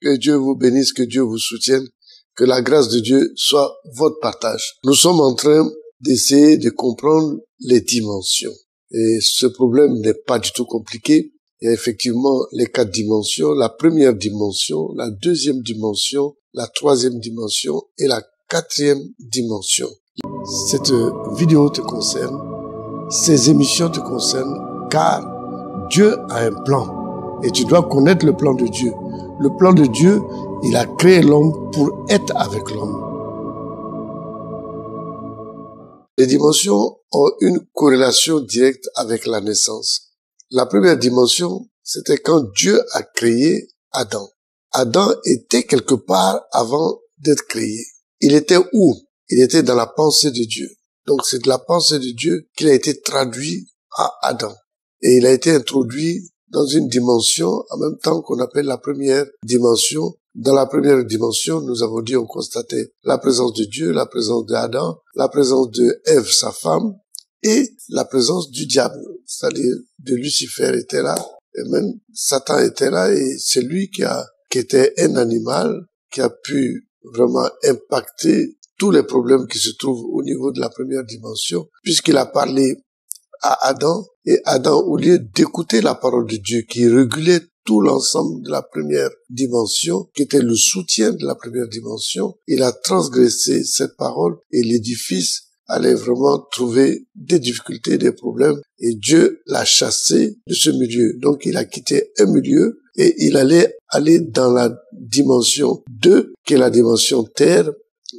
Que Dieu vous bénisse, que Dieu vous soutienne, que la grâce de Dieu soit votre partage. Nous sommes en train d'essayer de comprendre les dimensions. Et ce problème n'est pas du tout compliqué. Il y a effectivement les 4 dimensions, la première dimension, la deuxième dimension, la troisième dimension et la 4e dimension. Cette vidéo te concerne, ces émissions te concernent, car Dieu a un plan. Et tu dois connaître le plan de Dieu. Le plan de Dieu, il a créé l'homme pour être avec l'homme. Les dimensions ont une corrélation directe avec la naissance. La première dimension, c'était quand Dieu a créé Adam. Adam était quelque part avant d'être créé. Il était où? Il était dans la pensée de Dieu. Donc c'est de la pensée de Dieu qu'il a été traduit à Adam. Et il a été introduit dans une dimension en même temps qu'on appelle la première dimension. Dans la première dimension, nous avons dit, on constatait la présence de Dieu, la présence d'Adam, la présence de Ève, sa femme, et la présence du diable, c'est-à-dire de Lucifer était là, et même Satan était là, et c'est lui qui était un animal, qui a pu vraiment impacter tous les problèmes qui se trouvent au niveau de la première dimension, puisqu'il a parlé à Adam, et Adam, au lieu d'écouter la parole de Dieu qui régulait tout l'ensemble de la première dimension, qui était le soutien de la première dimension, il a transgressé cette parole et l'édifice allait vraiment trouver des difficultés, des problèmes, et Dieu l'a chassé de ce milieu. Donc il a quitté un milieu et il allait aller dans la dimension 2, qui est la dimension terre.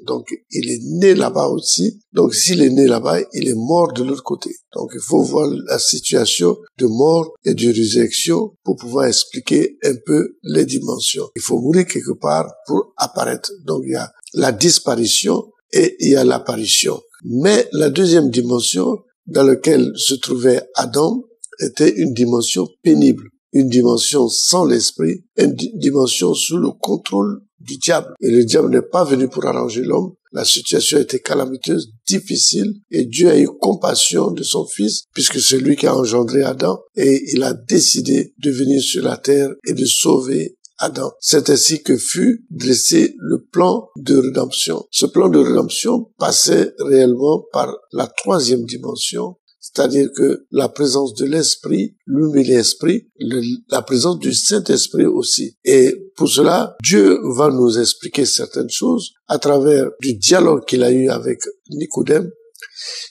Donc, il est né là-bas aussi. Donc, s'il est né là-bas, il est mort de l'autre côté. Donc, il faut voir la situation de mort et de résurrection pour pouvoir expliquer un peu les dimensions. Il faut mourir quelque part pour apparaître. Donc, il y a la disparition et il y a l'apparition. Mais la deuxième dimension dans laquelle se trouvait Adam était une dimension pénible, une dimension sans l'esprit, une dimension sous le contrôle du diable. Et le diable n'est pas venu pour arranger l'homme. La situation était calamiteuse, difficile, et Dieu a eu compassion de son fils, puisque c'est lui qui a engendré Adam, et il a décidé de venir sur la terre et de sauver Adam. C'est ainsi que fut dressé le plan de rédemption. Ce plan de rédemption passait réellement par la 3e dimension, c'est-à-dire que la présence de l'Esprit, l'humile-esprit, la présence du Saint-Esprit aussi. Et pour cela, Dieu va nous expliquer certaines choses à travers du dialogue qu'il a eu avec Nicodème.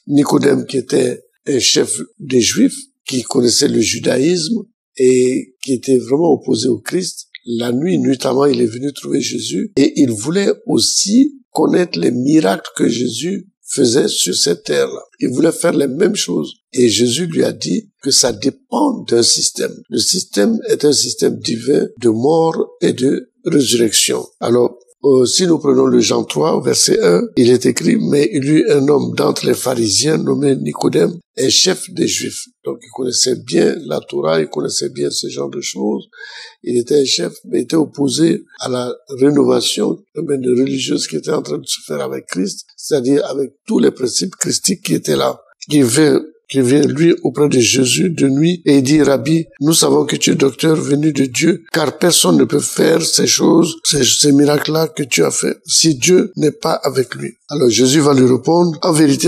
Nicodème qui était un chef des Juifs, qui connaissait le judaïsme et qui était vraiment opposé au Christ. La nuit, nuitamment, il est venu trouver Jésus et il voulait aussi connaître les miracles que Jésus faisait sur cette terre-là. Il voulait faire les mêmes choses. Et Jésus lui a dit que ça dépend d'un système. Le système est un système divin de mort et de résurrection. Alors, si nous prenons le Jean 3, verset 1, il est écrit, mais il y eut un homme d'entre les pharisiens nommé Nicodème, un chef des Juifs. Donc, il connaissait bien la Torah, il connaissait bien ce genre de choses. Il était un chef, mais il était opposé à la rénovation de religieuse qui était en train de se faire avec Christ, c'est-à-dire avec tous les principes christiques qui étaient là, qui vient lui auprès de Jésus de nuit et il dit, Rabbi, nous savons que tu es docteur venu de Dieu, car personne ne peut faire ces choses, ces miracles-là que tu as fait, si Dieu n'est pas avec lui. Alors Jésus va lui répondre, en vérité,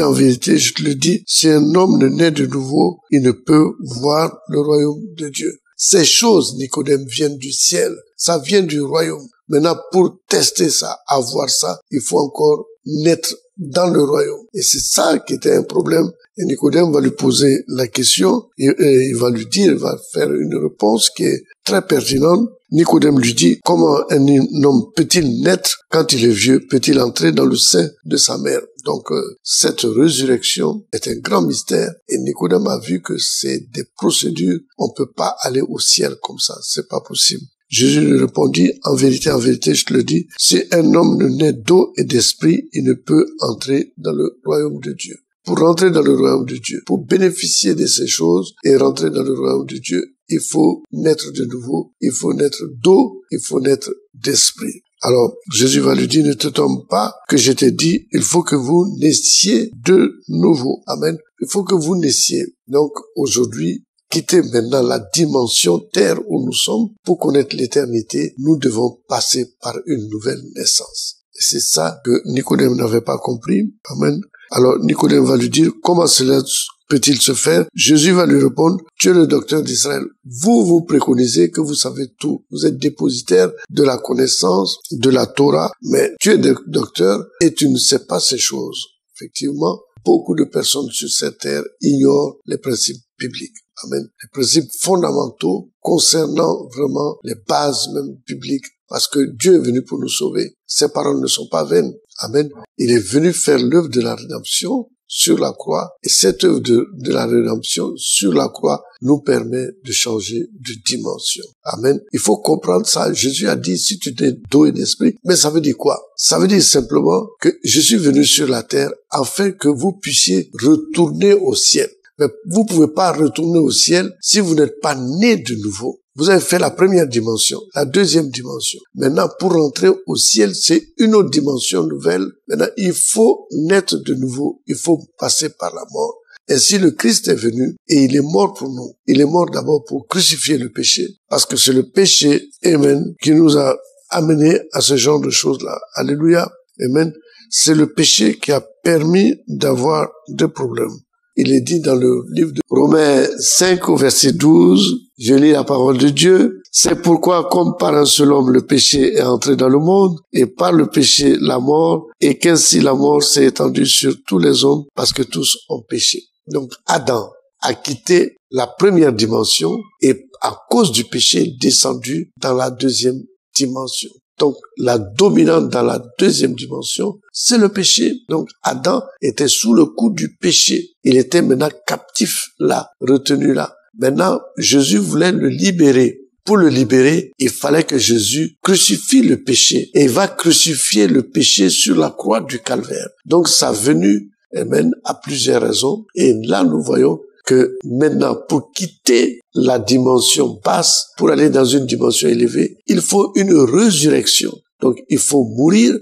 je te le dis, si un homme ne naît de nouveau, il ne peut voir le royaume de Dieu. Ces choses, Nicodème, viennent du ciel, ça vient du royaume. Maintenant, pour tester ça, avoir ça, il faut encore naître dans le royaume. Et c'est ça qui était un problème. Et Nicodème va lui poser la question, et il va lui dire, il va faire une réponse qui est très pertinente. Nicodème lui dit, comment un homme peut-il naître quand il est vieux? Peut-il entrer dans le sein de sa mère? Donc, cette résurrection est un grand mystère, et Nicodème a vu que c'est des procédures. On peut pas aller au ciel comme ça. C'est pas possible. Jésus lui répondit, en vérité, je te le dis, si un homme ne naît d'eau et d'esprit, il ne peut entrer dans le royaume de Dieu. Pour rentrer dans le royaume de Dieu, pour bénéficier de ces choses et rentrer dans le royaume de Dieu, il faut naître de nouveau, il faut naître d'eau, il faut naître d'esprit. Alors, Jésus va lui dire, ne te trompe pas que je t'ai dit, il faut que vous naissiez de nouveau. Amen. Il faut que vous naissiez. Donc, aujourd'hui, quitter maintenant la dimension terre où nous sommes pour connaître l'éternité, nous devons passer par une nouvelle naissance. Et c'est ça que Nicodème n'avait pas compris. Amen. Alors Nicodème va lui dire, comment cela peut-il se faire? Jésus va lui répondre, tu es le docteur d'Israël. Vous préconisez que vous savez tout. Vous êtes dépositaire de la connaissance, de la Torah, mais tu es docteur et tu ne sais pas ces choses. Effectivement, beaucoup de personnes sur cette terre ignorent les principes bibliques. Amen. Les principes fondamentaux concernant vraiment les bases même bibliques. Parce que Dieu est venu pour nous sauver. Ses paroles ne sont pas vaines. Amen. Il est venu faire l'œuvre de la rédemption sur la croix. Et cette œuvre de la rédemption sur la croix nous permet de changer de dimension. Amen. Il faut comprendre ça. Jésus a dit, si tu t'es d'eau et d'esprit, mais ça veut dire quoi? Ça veut dire simplement que je suis venu sur la terre afin que vous puissiez retourner au ciel. Mais vous pouvez pas retourner au ciel si vous n'êtes pas né de nouveau. Vous avez fait la première dimension, la deuxième dimension. Maintenant, pour rentrer au ciel, c'est une autre dimension nouvelle. Maintenant, il faut naître de nouveau. Il faut passer par la mort. Ainsi, le Christ est venu et il est mort pour nous. Il est mort d'abord pour crucifier le péché. Parce que c'est le péché, amen, qui nous a amenés à ce genre de choses-là. Alléluia. Amen. C'est le péché qui a permis d'avoir des problèmes. Il est dit dans le livre de Romains 5 au verset 12, je lis la parole de Dieu. C'est pourquoi, comme par un seul homme, le péché est entré dans le monde, et par le péché, la mort, et qu'ainsi la mort s'est étendue sur tous les hommes, parce que tous ont péché. Donc, Adam a quitté la première dimension, et à cause du péché, est descendu dans la deuxième dimension. Donc, la dominante dans la deuxième dimension, c'est le péché. Donc, Adam était sous le coup du péché. Il était maintenant captif là, retenu là. Maintenant, Jésus voulait le libérer. Pour le libérer, il fallait que Jésus crucifie le péché. Et il va crucifier le péché sur la croix du calvaire. Donc, sa venue mène à plusieurs raisons. Et là, nous voyons que maintenant, pour quitter la dimension basse, pour aller dans une dimension élevée, il faut une résurrection. Donc, il faut mourir.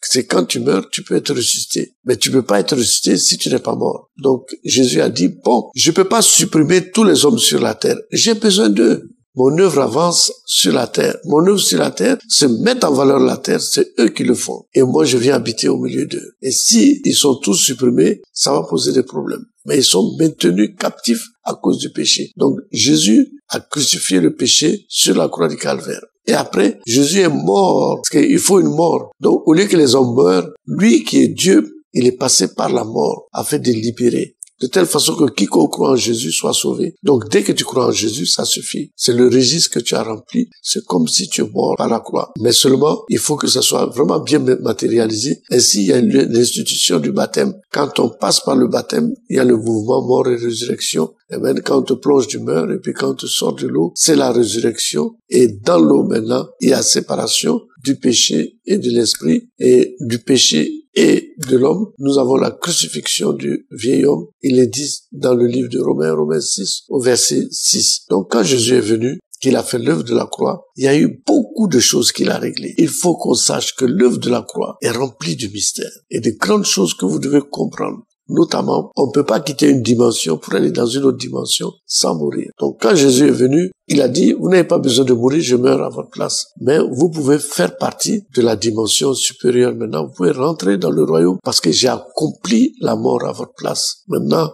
C'est quand tu meurs, tu peux être ressuscité. Mais tu peux pas être ressuscité si tu n'es pas mort. Donc, Jésus a dit, bon, je peux pas supprimer tous les hommes sur la terre. J'ai besoin d'eux. Mon œuvre avance sur la terre. Mon œuvre sur la terre, c'est mettre en valeur la terre, c'est eux qui le font. Et moi, je viens habiter au milieu d'eux. Et si ils sont tous supprimés, ça va poser des problèmes. Mais ils sont maintenus captifs à cause du péché. Donc, Jésus a crucifié le péché sur la croix du calvaire. Et après, Jésus est mort, parce qu'il faut une mort. Donc, au lieu que les hommes meurent, lui qui est Dieu, il est passé par la mort afin de libérer. De telle façon que quiconque croit en Jésus soit sauvé. Donc, dès que tu crois en Jésus, ça suffit. C'est le registre que tu as rempli. C'est comme si tu es mort par la croix. Mais seulement, il faut que ça soit vraiment bien matérialisé. Ainsi, il y a l'institution du baptême. Quand on passe par le baptême, il y a le mouvement mort et résurrection. Et même quand on te plonge, tu meurs. Et puis quand on te sort de l'eau, c'est la résurrection. Et dans l'eau, maintenant, il y a séparation du péché et de l'esprit. Et du péché et de l'homme, nous avons la crucifixion du vieil homme. Il est dit dans le livre de Romains 6, au verset 6. Donc quand Jésus est venu, qu'il a fait l'œuvre de la croix, il y a eu beaucoup de choses qu'il a réglées. Il faut qu'on sache que l'œuvre de la croix est remplie de mystères et de grandes choses que vous devez comprendre. Notamment, on ne peut pas quitter une dimension pour aller dans une autre dimension sans mourir. Donc quand Jésus est venu, il a dit, vous n'avez pas besoin de mourir, je meurs à votre place. Mais vous pouvez faire partie de la dimension supérieure maintenant. Vous pouvez rentrer dans le royaume parce que j'ai accompli la mort à votre place. Maintenant,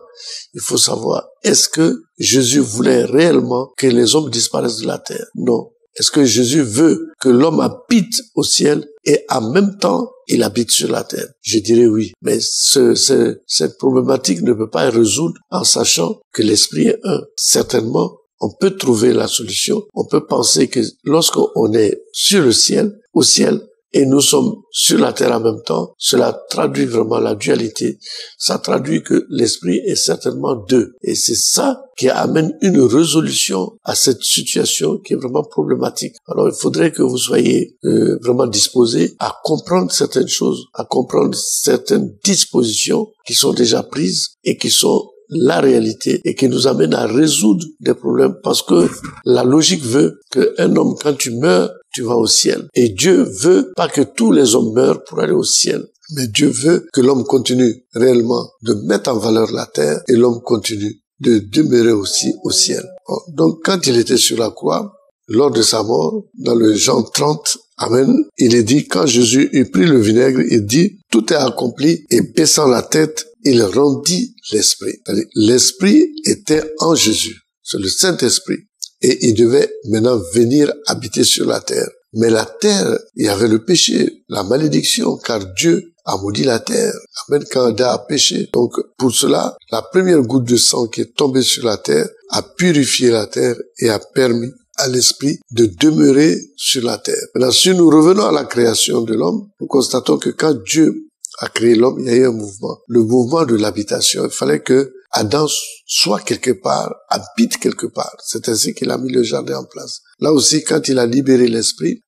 il faut savoir, est-ce que Jésus voulait réellement que les hommes disparaissent de la terre? Non. Est-ce que Jésus veut que l'homme habite au ciel et en même temps, il habite sur la terre? Je dirais oui. Mais cette problématique ne peut pas être résoudre en sachant que l'esprit est un. Certainement, on peut trouver la solution. On peut penser que lorsqu'on est sur le ciel, au ciel, et nous sommes sur la terre en même temps, cela traduit vraiment la dualité. Ça traduit que l'esprit est certainement deux. Et c'est ça qui amène une résolution à cette situation qui est vraiment problématique. Alors il faudrait que vous soyez vraiment disposés à comprendre certaines choses, à comprendre certaines dispositions qui sont déjà prises et qui sont la réalité et qui nous amène à résoudre des problèmes parce que la logique veut qu'un homme, quand tu meurs, tu vas au ciel. Et Dieu veut pas que tous les hommes meurent pour aller au ciel. Mais Dieu veut que l'homme continue réellement de mettre en valeur la terre et l'homme continue de demeurer aussi au ciel. Bon, donc, quand il était sur la croix, lors de sa mort, dans le Jean 30, amen, il est dit, quand Jésus eut pris le vinaigre, il dit, tout est accompli, et baissant la tête, il rendit l'esprit. C'est-à-dire, l'esprit était en Jésus. C'est le Saint-Esprit. Et il devait maintenant venir habiter sur la terre. Mais la terre, il y avait le péché, la malédiction, car Dieu a maudit la terre. Amen, quand Adam a péché. Donc, pour cela, la première goutte de sang qui est tombée sur la terre a purifié la terre et a permis à l'esprit de demeurer sur la terre. Maintenant, si nous revenons à la création de l'homme, nous constatons que quand Dieu a créé l'homme, il y a eu un mouvement. Le mouvement de l'habitation. Il fallait que Adam soit quelque part, habite quelque part. C'est ainsi qu'il a mis le jardin en place. Là aussi, quand il a libéré l'esprit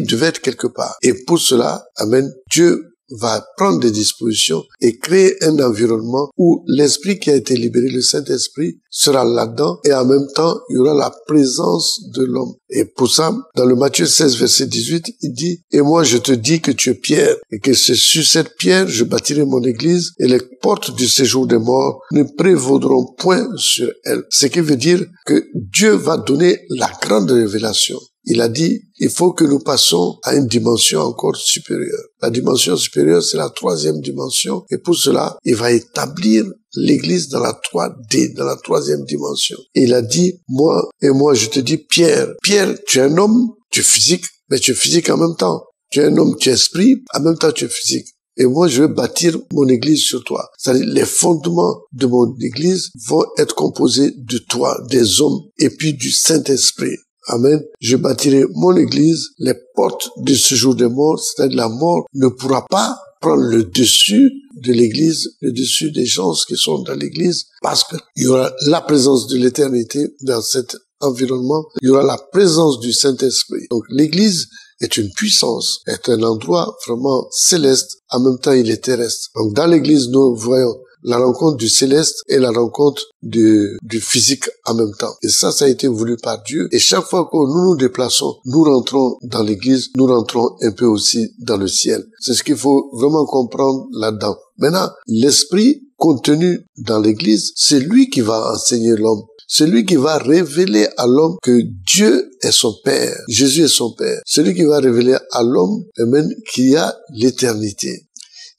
devait être quelque part. Et pour cela, amen, Dieu va prendre des dispositions et créer un environnement où l'esprit qui a été libéré, le Saint-Esprit, sera là-dedans et en même temps, il y aura la présence de l'homme. Et pour ça, dans le Matthieu 16, verset 18, il dit, « Et moi, je te dis que tu es Pierre, et que c'est sur cette pierre, je bâtirai mon église, et les portes du séjour des morts ne prévaudront point sur elle. » Ce qui veut dire que Dieu va donner la grande révélation. Il a dit, il faut que nous passions à une dimension encore supérieure. La dimension supérieure, c'est la troisième dimension. Et pour cela, il va établir l'église dans la 3D, dans la troisième dimension. Et il a dit, moi, je te dis, Pierre, tu es un homme, tu es physique, mais tu es physique en même temps. Tu es un homme, tu es esprit, en même temps tu es physique. Et moi, je vais bâtir mon église sur toi. C'est-à-dire, les fondements de mon église vont être composés de toi, des hommes, et puis du Saint-Esprit. Amen. Je bâtirai mon église, les portes du séjour des morts, c'est-à-dire la mort ne pourra pas prendre le dessus de l'église, le dessus des gens qui sont dans l'église, parce qu'il y aura la présence de l'éternité dans cet environnement, il y aura la présence du Saint-Esprit. Donc l'église est une puissance, est un endroit vraiment céleste, en même temps il est terrestre. Donc dans l'église, nous voyons la rencontre du céleste et la rencontre du physique en même temps. Et ça a été voulu par Dieu. Et chaque fois que nous nous déplaçons, nous rentrons dans l'église, nous rentrons un peu aussi dans le ciel. C'est ce qu'il faut vraiment comprendre là-dedans. Maintenant, l'esprit contenu dans l'église, c'est lui qui va enseigner l'homme. C'est lui qui va révéler à l'homme que Dieu est son Père. Jésus est son Père. C'est lui qui va révéler à l'homme, amen, qu'il y a l'éternité,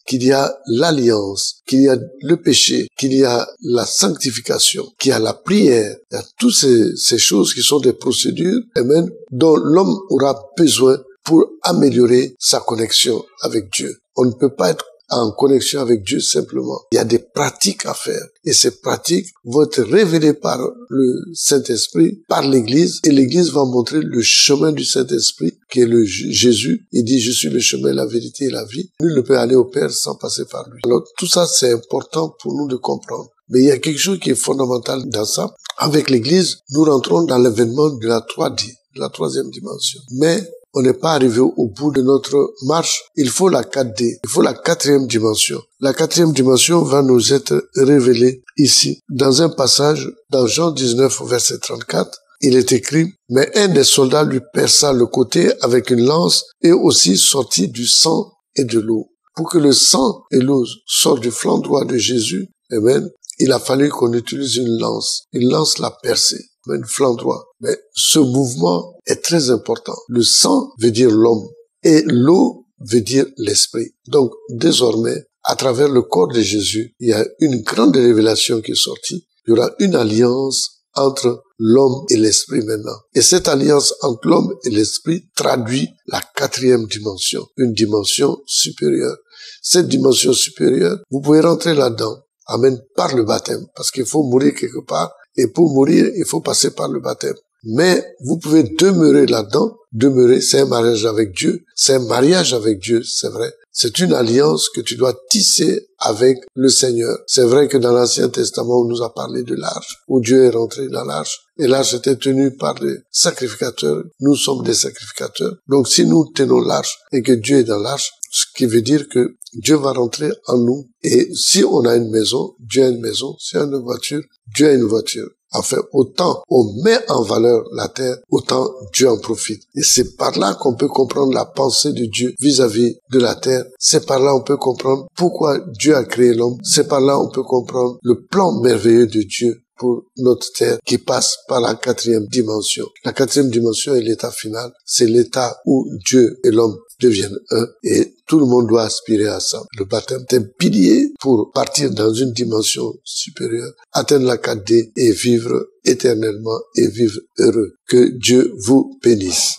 qu'il y a l'alliance, qu'il y a le péché, qu'il y a la sanctification, qu'il y a la prière. Il y a toutes ces choses qui sont des procédures, amen, dont l'homme aura besoin pour améliorer sa connexion avec Dieu. On ne peut pas être en connexion avec Dieu simplement. Il y a des pratiques à faire. Et ces pratiques vont être révélées par le Saint-Esprit, par l'Église. Et l'Église va montrer le chemin du Saint-Esprit, qui est le Jésus. Il dit, je suis le chemin, la vérité et la vie. Nul ne peut aller au Père sans passer par lui. Alors, tout ça, c'est important pour nous de comprendre. Mais il y a quelque chose qui est fondamental dans ça. Avec l'Église, nous rentrons dans l'événement de la 3D, de la troisième dimension. Mais on n'est pas arrivé au bout de notre marche. Il faut la 4D. Il faut la quatrième dimension. La quatrième dimension va nous être révélée ici. Dans un passage, dans Jean 19, verset 34, il est écrit, « Mais un des soldats lui perça le côté avec une lance et aussi sortit du sang et de l'eau. » Pour que le sang et l'eau sortent du flanc droit de Jésus, amen, il a fallu qu'on utilise une lance. Une lance l'a percé. Un flanc droit. Mais ce mouvement est très important. Le sang veut dire l'homme et l'eau veut dire l'esprit. Donc, désormais, à travers le corps de Jésus, il y a une grande révélation qui est sortie. Il y aura une alliance entre l'homme et l'esprit maintenant. Et cette alliance entre l'homme et l'esprit traduit la quatrième dimension, une dimension supérieure. Cette dimension supérieure, vous pouvez rentrer là-dedans, amen, par le baptême, parce qu'il faut mourir quelque part. Et pour mourir, il faut passer par le baptême. Mais vous pouvez demeurer là-dedans. Demeurer, c'est un mariage avec Dieu. C'est un mariage avec Dieu, c'est vrai. C'est une alliance que tu dois tisser avec le Seigneur. C'est vrai que dans l'Ancien Testament, on nous a parlé de l'arche, où Dieu est rentré dans l'arche. Et l'arche était tenue par des sacrificateurs. Nous sommes des sacrificateurs. Donc si nous tenons l'arche et que Dieu est dans l'arche, ce qui veut dire que Dieu va rentrer en nous. Et si on a une maison, Dieu a une maison. Si on a une voiture, Dieu a une voiture. Enfin, autant on met en valeur la terre, autant Dieu en profite. Et c'est par là qu'on peut comprendre la pensée de Dieu vis-à-vis de la terre. C'est par là qu'on peut comprendre pourquoi Dieu a créé l'homme. C'est par là qu'on peut comprendre le plan merveilleux de Dieu pour notre terre qui passe par la quatrième dimension. La quatrième dimension est l'état final. C'est l'état où Dieu et l'homme deviennent un et tout le monde doit aspirer à ça. Le baptême est un pilier pour partir dans une dimension supérieure, atteindre la 4D et vivre éternellement et vivre heureux. Que Dieu vous bénisse.